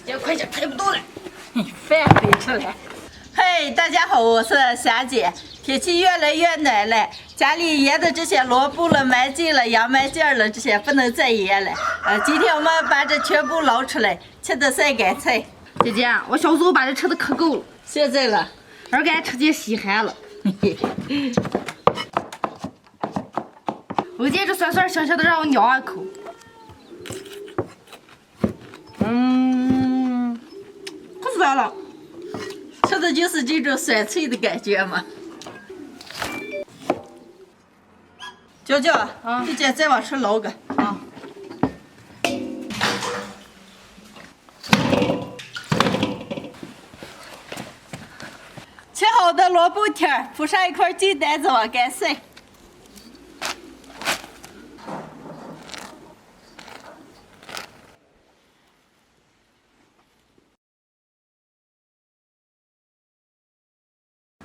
姐快点，抬不动了，饭可以吃了。嘿，大家好，我是霞姐。天气越来越暖了，家里腌的这些萝卜了、麦茎了、洋麦茎了，这些不能再腌了。今天我们把这全部捞出来，吃的晒干菜。姐姐，我小时候把这吃的可够了，现在了，儿干吃见稀罕了。我见这酸酸香香的，让我咬一口。可酸了。吃的就是这种酸脆的感觉嘛。娇娇，你姐再往出捞个啊。切好的萝卜条铺上一块净单子往干晒。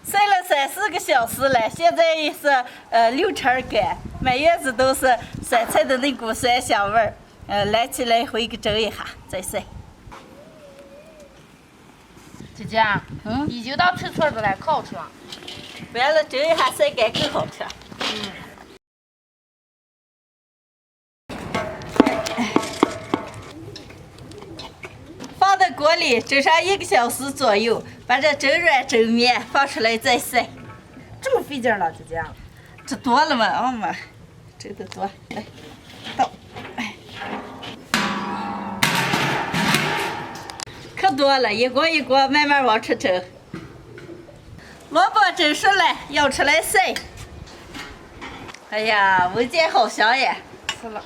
晒了3-4个小时了，现在是6成干，满院子都是酸菜的那股酸香味儿。来起来回个蒸一下再晒。姐姐，已经到脆脆的了，可好吃了。完了蒸一下晒干更好吃。放在锅里蒸上1个小时左右，把这蒸软蒸绵放出来再晒。这么费劲了，姐姐。这多了嘛，嘛，蒸的多。来，倒。可多了，一锅一锅慢慢往出蒸。萝卜蒸熟了，舀出来晒。哎呀，闻见好香呀！是了。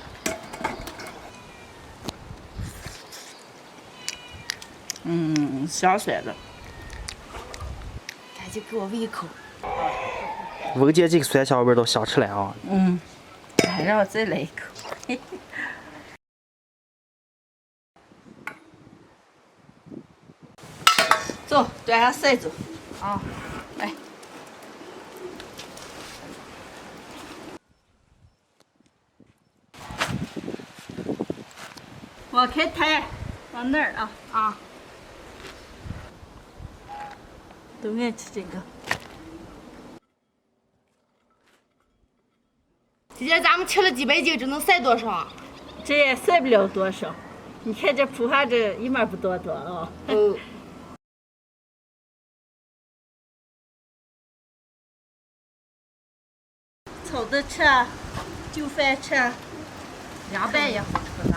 香酸的。赶紧给我喂一口。闻见这个酸香味都想吃了啊！让我再来一口。走，端上晒走。来。往开抬，往那儿啊。都爱吃这个。姐姐，咱们切了几百斤，这能晒多少啊？这也晒不了多少，你看这铺上这一码不多啊。炒着吃，就饭吃，凉拌也好吃呢。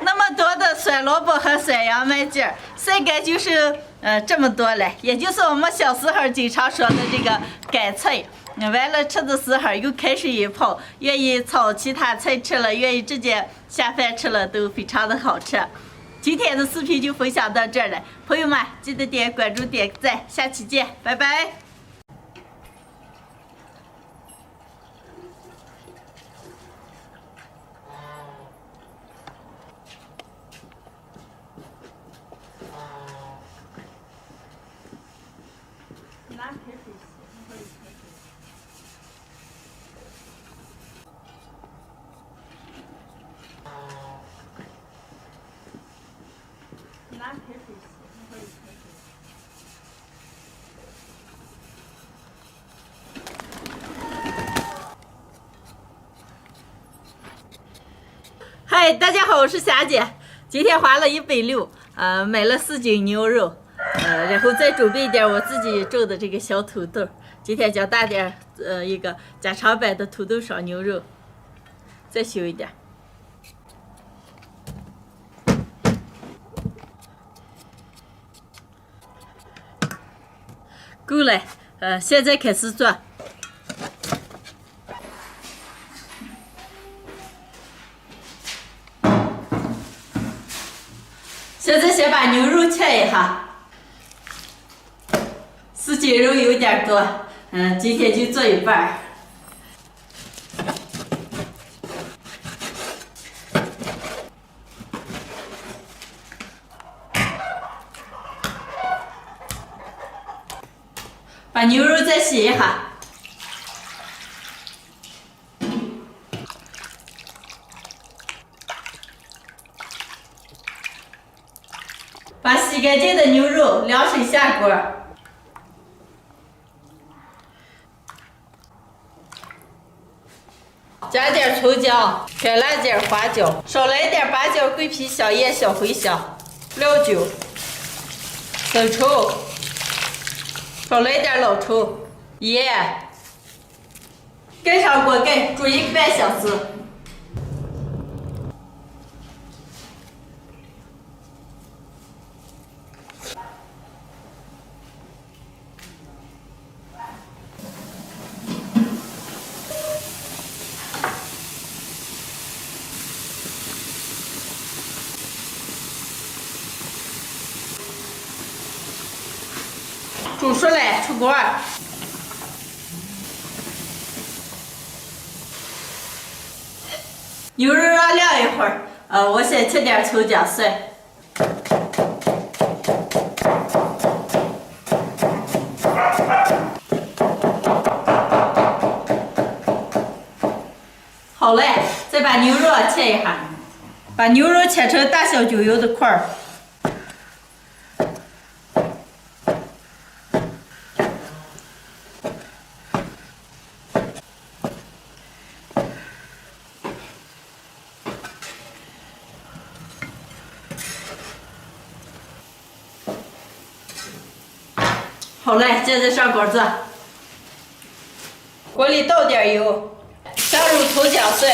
那么多的酸萝卜和酸洋麦茎，晒干就是这么多了，也就是我们小时候经常说的这个干菜。完了吃的时候又开水一泡，愿意炒其他菜吃了，愿意直接下饭吃了，都非常的好吃。今天的视频就分享到这儿了，朋友们记得点关注点赞，下期见，拜拜。拿开水洗，一会儿有开水。拿开水洗，一会儿有开水。嗨，大家好，我是霞姐。今天花了160，买了4斤牛肉，然后再准备一点我自己种的这个小土豆。今天加大点，一个家常版的土豆烧牛肉，再修一点。够了，现在开始做。现在先把牛肉切一下，4斤肉有点多，今天就做一半。把牛肉再洗一下。把洗干净的牛肉凉水下锅，加点葱姜、干辣椒、花椒，少来点八角、桂皮、香叶、小茴香、料酒、生抽，少来点老抽、盐。盖上锅盖，煮1个半小时。煮熟了，出锅。牛肉让凉一会儿，我先切点葱姜蒜。好嘞，再把牛肉切一下，把牛肉切成大小均匀的块儿。好嘞，接着上锅子，锅里倒点油，下入葱姜蒜，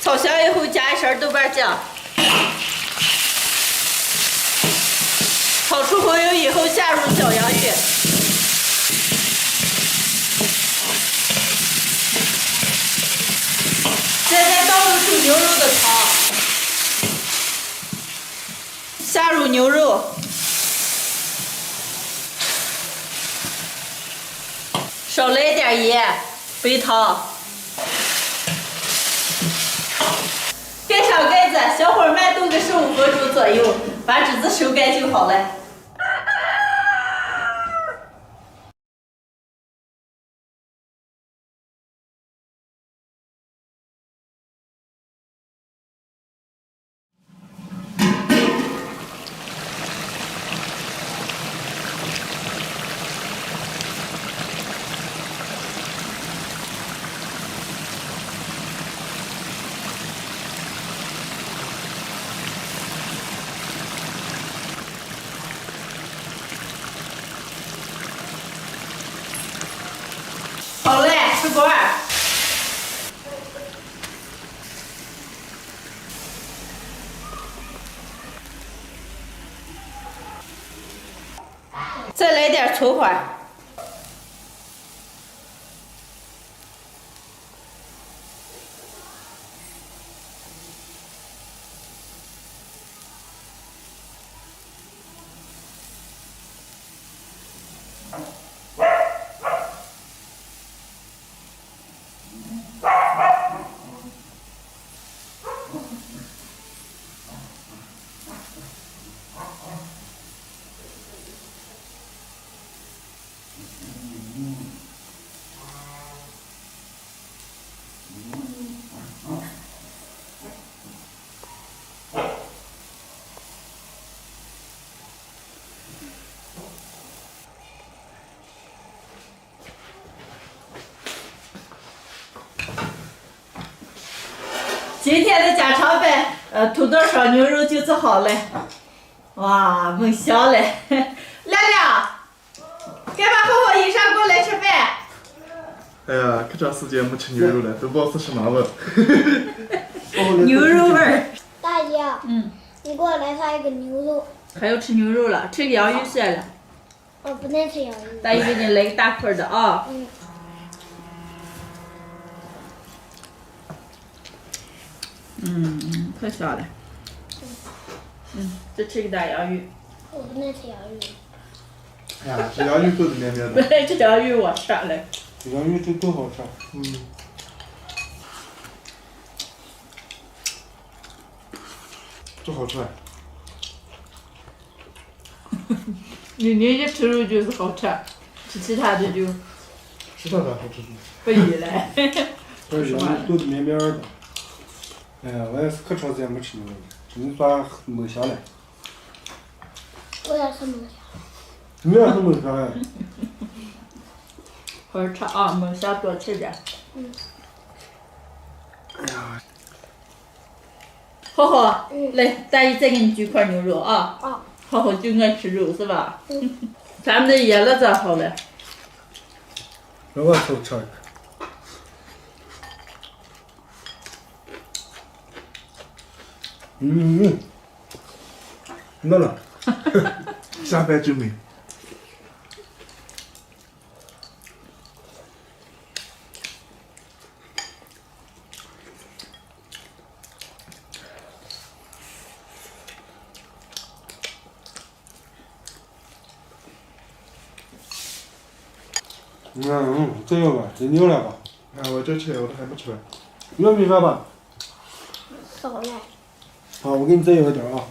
炒香以后加一勺豆瓣酱，炒出红油以后下入小洋芋，现在倒入出牛肉的汤，下入牛肉。少来点盐、白糖，盖上盖子，小火慢炖个15分钟左右，把汁子收干就好了。好嘞，出锅。再来点葱花。今天的家常饭，土豆烧牛肉就做好了。哇，焖香嘞！亮亮，干嘛和我一上过来吃饭？哎呀，可长时间没吃牛肉了，都不知道是什么味儿。牛肉味儿。大姨，你给我来上一个牛肉。还要吃牛肉了，吃个洋芋算了。我不能吃洋芋。大姨给你来一大块的啊。太香了。再吃个大洋芋。我不能吃洋芋。哎呀，这洋芋够的绵绵的。本来这洋芋我吃了。这洋芋真够好吃。这好吃。人家吃肉就是好吃，吃其他的就其他的好吃。不宜了。这洋芋够的绵绵的。哎呀，我也是可长时间没吃牛肉了。你算没下来。我要什么？你要是没下来，好好吃啊，没下多吃点。哎呀，浩浩，来，大姨再给你举块牛肉啊。啊。浩浩就爱吃肉是吧？咱们的椰子咋好了？让我偷吃一个。饿了。下班就没。这个吧，这牛了吧？啊，我就吃了，我都还没吃完。要米饭吧？少来。好，我给你再要点啊。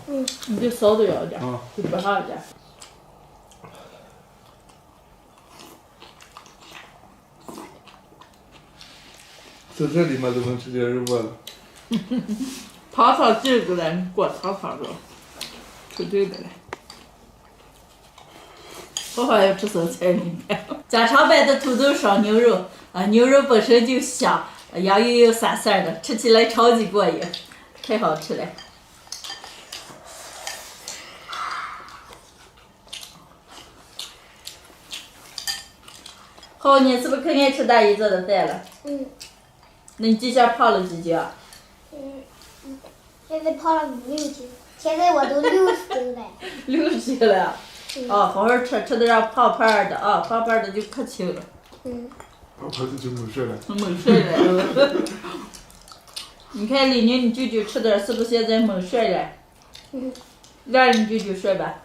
你就少都要点，啊。就不少点。在这里嘛都能吃点肉末了。汤汤劲儿来，你过汤汤着，出对的来。浩浩要吃生菜，你看。家常版的土豆烧牛肉啊，牛肉本身就香，羊油又散散的，吃起来超级过瘾，太好吃了。好，你是不是可爱吃大姨做的饭了？那你这下胖了几斤啊？现在胖了5、6斤，现在我都60斤了。60斤了。好好吃，吃的让胖胖的啊，胖胖的就可轻了。胖胖的就没事了。没事了。你看李宁，你舅舅吃的是不是现在没事了？让你舅舅睡吧。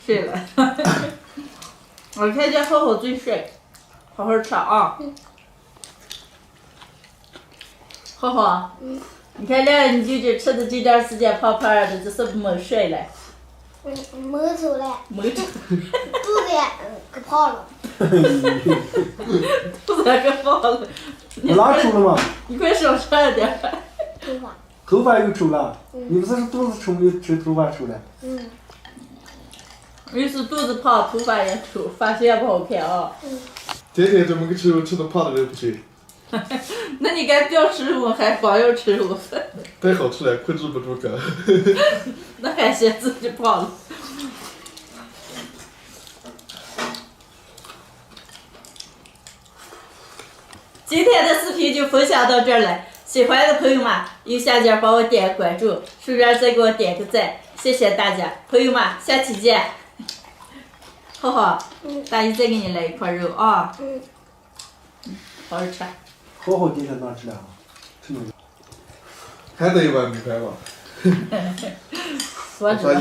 睡了。我看见浩浩最帅，好好吃啊。浩浩，你看亮你舅舅吃的这段时间胖胖的，这是不没睡了？没瘦了，没吃。肚子也可胖了。肚子可胖了。我哪出了嘛？你快少吃点。头发。头发又出了？你不是肚子出没吃头发出了？又是肚子胖，头发也秃，发型也不好看啊。天天这么个吃肉，吃的胖的人不行。那你该不要吃肉，还光要吃肉？太好吃了，控制不住口。那还嫌自己胖了。今天的视频就分享到这儿了，喜欢的朋友们右下角帮我点个关注，顺便再给我点个赞，谢谢大家，朋友们，下期见。浩浩，大姨再给你来一块肉啊。好好吃。好好今天哪吃了？吃牛肉。还得一碗米饭吧。我知道。